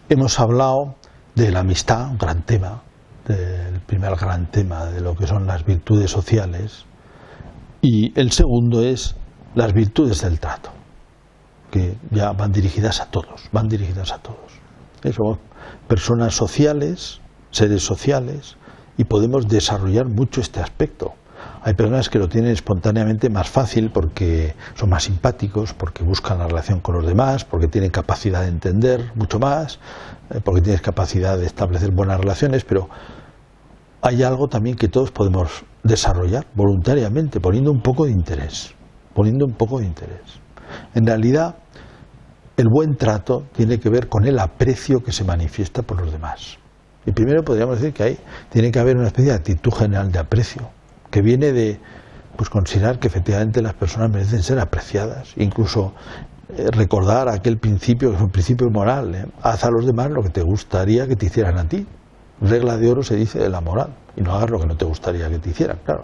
Hemos hablado de la amistad, un gran tema, del primer gran tema de lo que son las virtudes sociales, y el segundo es las virtudes del trato, que ya van dirigidas a todos, Somos personas sociales, seres sociales, y podemos desarrollar mucho este aspecto. Hay personas que lo tienen espontáneamente más fácil porque son más simpáticos, porque buscan la relación con los demás, porque tienen capacidad de entender mucho más, porque tienen capacidad de establecer buenas relaciones, pero hay algo también que todos podemos desarrollar voluntariamente, poniendo un poco de interés. En realidad, el buen trato tiene que ver con el aprecio que se manifiesta por los demás. Y primero podríamos decir que tiene que haber una especie de actitud general de aprecio, que viene de considerar que efectivamente las personas merecen ser apreciadas, incluso recordar aquel principio que es un principio moral, haz a los demás lo que te gustaría que te hicieran a ti. Regla de oro se dice de la moral, y no hagas lo que no te gustaría que te hicieran, claro.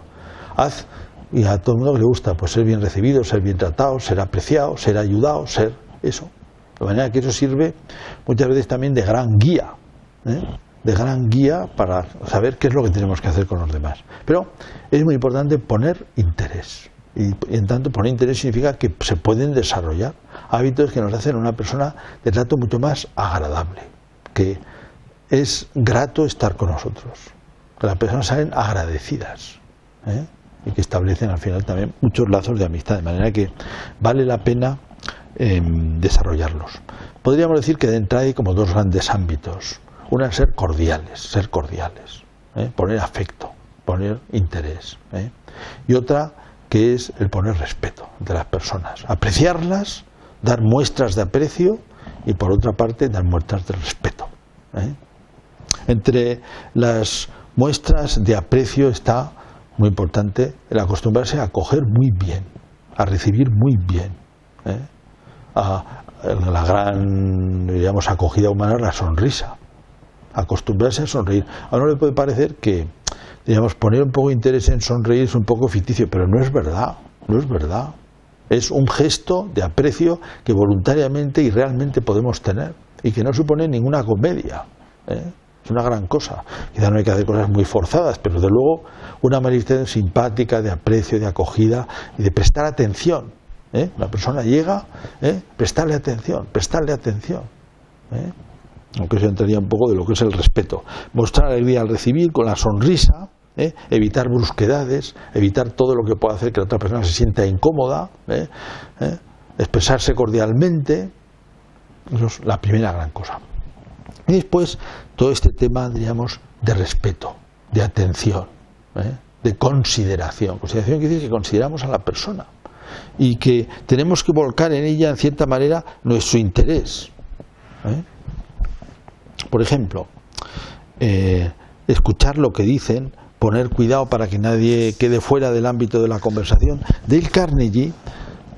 Haz, y a todo el mundo le gusta pues ser bien recibido, ser bien tratado, ser apreciado, ser ayudado, ser eso. De manera que eso sirve muchas veces también de gran guía, para saber qué es lo que tenemos que hacer con los demás. Pero es muy importante poner interés, y en tanto poner interés significa que se pueden desarrollar hábitos que nos hacen una persona de trato mucho más agradable, que es grato estar con nosotros, que las personas salen agradecidas, y que establecen al final también muchos lazos de amistad, de manera que vale la pena desarrollarlos. Podríamos decir que de entrada hay como dos grandes ámbitos. Una es ser cordiales, poner afecto, poner interés, y otra que es el poner respeto de las personas, apreciarlas, dar muestras de aprecio, y por otra parte dar muestras de respeto. Entre las muestras de aprecio está muy importante el acostumbrarse a acoger muy bien, a recibir muy bien, a la gran, diríamos, acogida humana, la sonrisa, acostumbrarse a sonreír. A uno le puede parecer que, digamos, poner un poco de interés en sonreír es un poco ficticio, pero no es verdad. Es un gesto de aprecio que voluntariamente y realmente podemos tener, y que no supone ninguna comedia. Es una gran cosa. Quizá no hay que hacer cosas muy forzadas, pero desde luego una manifestación simpática de aprecio, de acogida y de prestar atención. La persona llega, prestarle atención. Aunque eso entraría un poco de lo que es el respeto. Mostrar alegría al recibir con la sonrisa, evitar brusquedades, evitar todo lo que pueda hacer que la otra persona se sienta incómoda, expresarse cordialmente. Eso es la primera gran cosa. Y después todo este tema, diríamos, de respeto, de atención, de consideración. Consideración quiere decir que consideramos a la persona y que tenemos que volcar en ella, en cierta manera, nuestro interés. Por ejemplo, escuchar lo que dicen, poner cuidado para que nadie quede fuera del ámbito de la conversación. Dale Carnegie,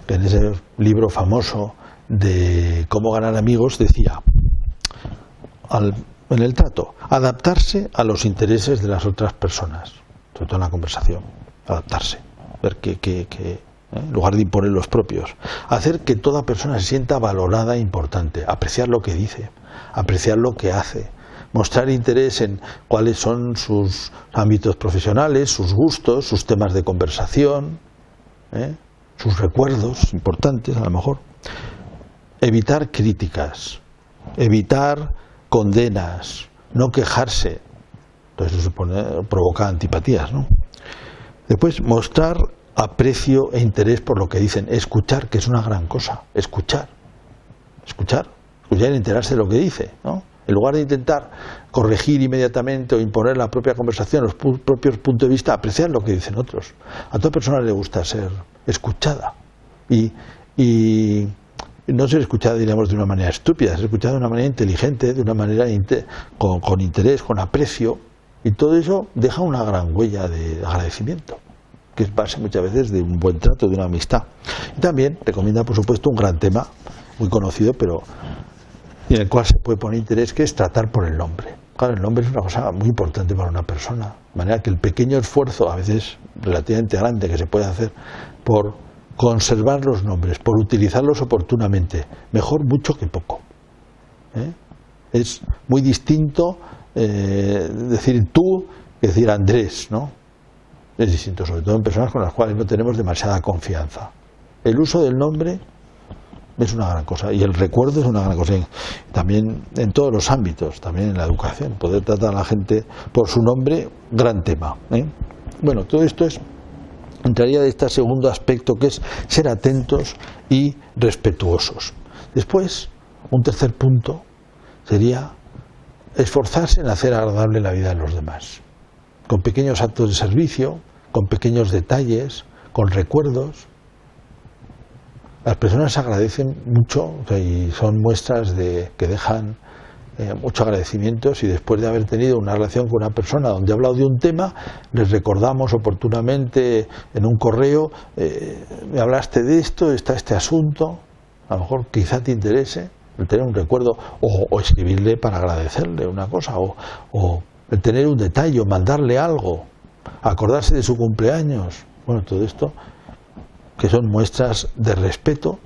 en ese libro famoso de Cómo ganar amigos, decía, en el trato, adaptarse a los intereses de las otras personas, sobre todo en la conversación, adaptarse, ver en lugar de imponer los propios, hacer que toda persona se sienta valorada e importante, apreciar lo que dice, apreciar lo que hace, mostrar interés en cuáles son sus ámbitos profesionales, sus gustos, sus temas de conversación, sus recuerdos importantes a lo mejor, evitar críticas, evitar condenas, no quejarse. Entonces eso provoca antipatías, ¿no? Después, mostrar aprecio e interés por lo que dicen, escuchar, que es una gran cosa, escuchar y enterarse de lo que dice, ¿no? En lugar de intentar corregir inmediatamente o imponer la propia conversación, los propios puntos de vista, apreciar lo que dicen otros. A toda persona le gusta ser escuchada y no ser escuchada, diríamos, de una manera estúpida, ser escuchada de una manera inteligente, de una manera con interés, con aprecio, y todo eso deja una gran huella de agradecimiento, que es base muchas veces de un buen trato, de una amistad. Y también recomienda, por supuesto, un gran tema muy conocido, pero en el cual se puede poner interés, que es tratar por el nombre. Claro, el nombre es una cosa muy importante para una persona, de manera que el pequeño esfuerzo, a veces relativamente grande, que se puede hacer por conservar los nombres, por utilizarlos oportunamente, mejor mucho que poco. Es muy distinto decir tú que decir Andrés, ¿no? Es distinto, sobre todo en personas con las cuales no tenemos demasiada confianza. El uso del nombre es una gran cosa y el recuerdo es una gran cosa. También en todos los ámbitos, también en la educación, poder tratar a la gente por su nombre, gran tema, ¿eh? Bueno, todo esto entraría de este segundo aspecto, que es ser atentos y respetuosos. Después, un tercer punto sería esforzarse en hacer agradable la vida de los demás, con pequeños actos de servicio, con pequeños detalles, con recuerdos. Las personas agradecen mucho, o sea, y son muestras de que dejan mucho agradecimientos, y después de haber tenido una relación con una persona donde ha hablado de un tema, les recordamos oportunamente en un correo, me hablaste de esto, está este asunto, a lo mejor quizá te interese, el tener un recuerdo, o escribirle para agradecerle una cosa, o el tener un detalle, o mandarle algo, acordarse de su cumpleaños. Bueno, todo esto, que son muestras de respeto,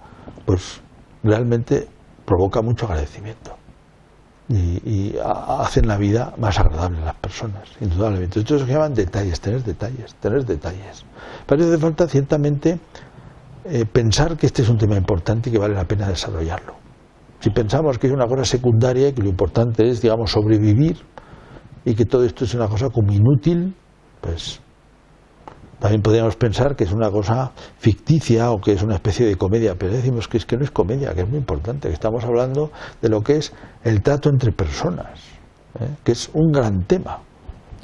pues realmente provoca mucho agradecimiento y hacen la vida más agradable a las personas, indudablemente. Esto se llaman detalles, tener detalles. Pero hace falta ciertamente pensar que este es un tema importante y que vale la pena desarrollarlo. Si pensamos que es una cosa secundaria y que lo importante es, digamos, sobrevivir, y que todo esto es una cosa como inútil, pues también podríamos pensar que es una cosa ficticia o que es una especie de comedia, pero decimos que es que no es comedia, que es muy importante, que estamos hablando de lo que es el trato entre personas, que es un gran tema,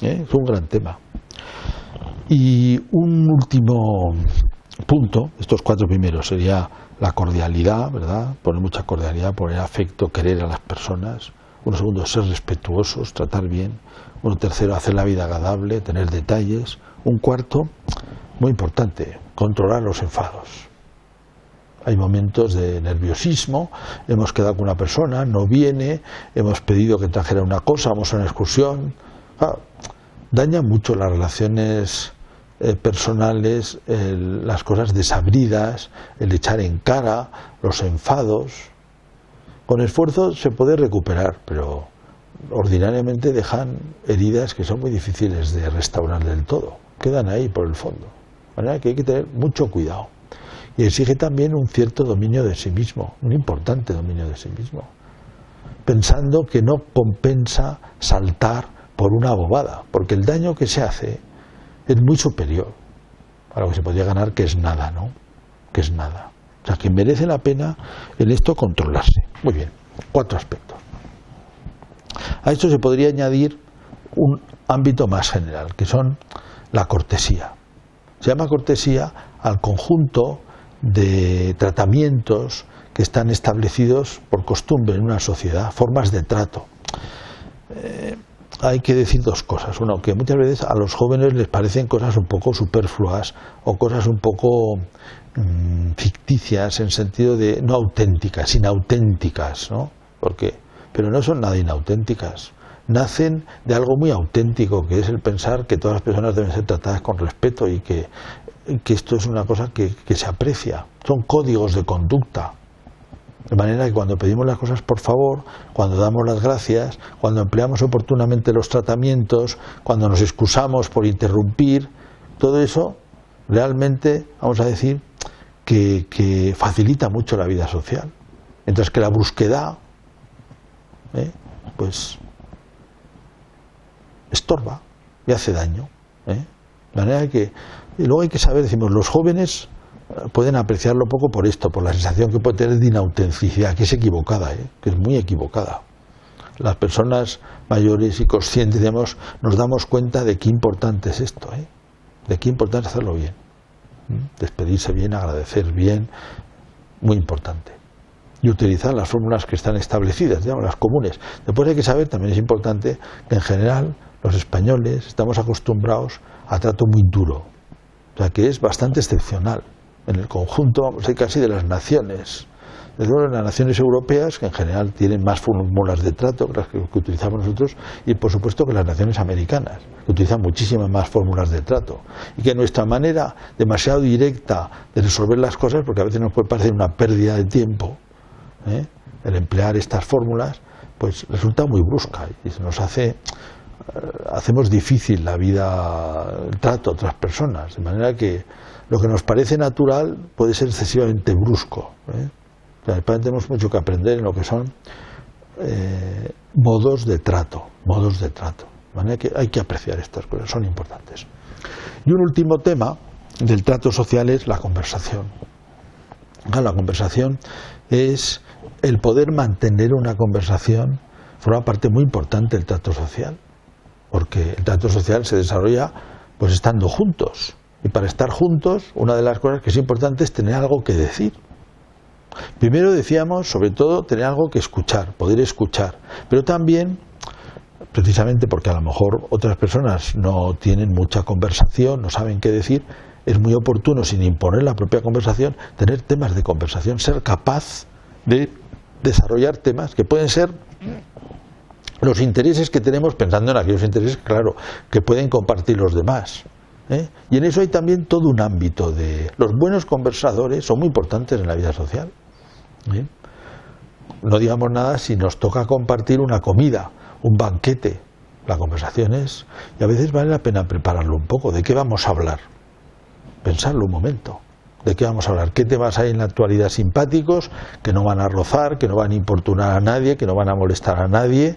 es un gran tema. Y un último punto, estos 4 primeros, sería la cordialidad, ¿verdad? Poner mucha cordialidad, poner afecto, querer a las personas. Uno segundo, ser respetuosos, tratar bien. Uno tercero, hacer la vida agradable, tener detalles. Un cuarto, muy importante, controlar los enfados. Hay momentos de nerviosismo, hemos quedado con una persona, no viene, hemos pedido que trajera una cosa, vamos a una excursión. Daña mucho las relaciones personales, las cosas desabridas, el echar en cara, los enfados. Con esfuerzo se puede recuperar, pero ordinariamente dejan heridas que son muy difíciles de restaurar del todo. Quedan ahí por el fondo. De manera que hay que tener mucho cuidado. Y exige también un cierto dominio de sí mismo, un importante dominio de sí mismo. Pensando que no compensa saltar por una bobada, porque el daño que se hace es muy superior a lo que se podría ganar, que es nada, ¿no? Que es nada. O sea, que merece la pena en esto controlarse. Muy bien, 4 aspectos. A esto se podría añadir un ámbito más general, que son la cortesía. Se llama cortesía al conjunto de tratamientos que están establecidos por costumbre en una sociedad, formas de trato. Hay que decir 2 cosas. Uno, que muchas veces a los jóvenes les parecen cosas un poco superfluas o cosas un poco ficticias, en sentido de no auténticas, inauténticas, ¿no? Pero no son nada inauténticas. Nacen de algo muy auténtico, que es el pensar que todas las personas deben ser tratadas con respeto y que esto es una cosa que se aprecia. Son códigos de conducta. De manera que cuando pedimos las cosas por favor, cuando damos las gracias, cuando empleamos oportunamente los tratamientos, cuando nos excusamos por interrumpir, todo eso realmente, vamos a decir, que facilita mucho la vida social. Mientras que la brusquedad, pues estorba y hace daño. De manera que, y luego hay que saber, decimos, los jóvenes pueden apreciarlo poco por esto, por la sensación que puede tener de inautenticidad, que es equivocada, que es muy equivocada. Las personas mayores y conscientes, digamos, nos damos cuenta de qué importante es esto, de qué importante es hacerlo bien, despedirse bien, agradecer bien, muy importante. Y utilizar las fórmulas que están establecidas, digamos, las comunes. Después hay que saber, también es importante, que en general los españoles estamos acostumbrados a trato muy duro, o sea que es bastante excepcional. En el conjunto, vamos a decir, casi de las naciones. Desde luego, en las naciones europeas, que en general tienen más fórmulas de trato que las que utilizamos nosotros, y por supuesto que las naciones americanas, que utilizan muchísimas más fórmulas de trato. Y que nuestra manera demasiado directa de resolver las cosas, porque a veces nos puede parecer una pérdida de tiempo, el emplear estas fórmulas, pues resulta muy brusca y se nos hacemos difícil la vida, el trato a otras personas, de manera que lo que nos parece natural puede ser excesivamente brusco, ¿eh? O sea, tenemos mucho que aprender en lo que son modos de trato, de manera que hay que apreciar estas cosas, son importantes. Y un último tema del trato social es la conversación. La conversación es el poder mantener una conversación, forma parte muy importante del trato social, porque el trato social se desarrolla pues estando juntos, y para estar juntos una de las cosas que es importante es tener algo que decir. Primero decíamos, sobre todo, tener algo que escuchar, poder escuchar, pero también, precisamente porque a lo mejor otras personas no tienen mucha conversación, no saben qué decir, es muy oportuno, sin imponer la propia conversación, tener temas de conversación, ser capaz de desarrollar temas que pueden ser los intereses que tenemos, pensando en aquellos intereses, claro, que pueden compartir los demás, ¿eh? Y en eso hay también todo un ámbito de... Los buenos conversadores son muy importantes en la vida social, ¿eh? No digamos nada si nos toca compartir una comida, un banquete. La conversación es... Y a veces vale la pena prepararlo un poco. ¿De qué vamos a hablar? Pensarlo un momento. ¿De qué vamos a hablar? ¿Qué temas hay en la actualidad simpáticos que no van a rozar, que no van a importunar a nadie, que no van a molestar a nadie?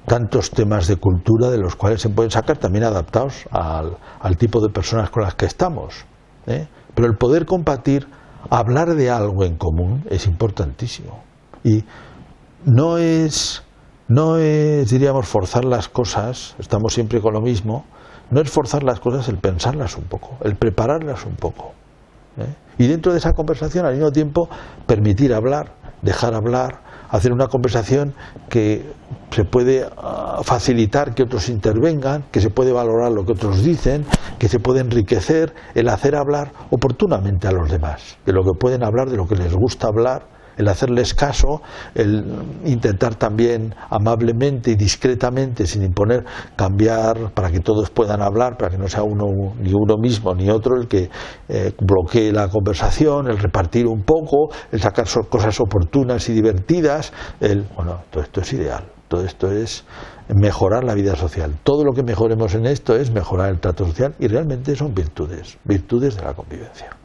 Tantos temas de cultura de los cuales se pueden sacar, también adaptados al tipo de personas con las que estamos, ¿eh? Pero el poder compartir, hablar de algo en común es importantísimo. Y no es, diríamos, forzar las cosas, estamos siempre con lo mismo, no es forzar las cosas el pensarlas un poco, el prepararlas un poco, ¿eh? Y dentro de esa conversación al mismo tiempo permitir hablar, dejar hablar, hacer una conversación que se puede facilitar que otros intervengan, que se puede valorar lo que otros dicen, que se puede enriquecer, el hacer hablar oportunamente a los demás, de lo que pueden hablar, de lo que les gusta hablar, el hacerles caso, el intentar también amablemente y discretamente, sin imponer, cambiar para que todos puedan hablar, para que no sea ni uno mismo ni otro el que bloquee la conversación, el repartir un poco, el sacar cosas oportunas y divertidas, bueno, todo esto es ideal, todo esto es mejorar la vida social. Todo lo que mejoremos en esto es mejorar el trato social y realmente son virtudes de la convivencia.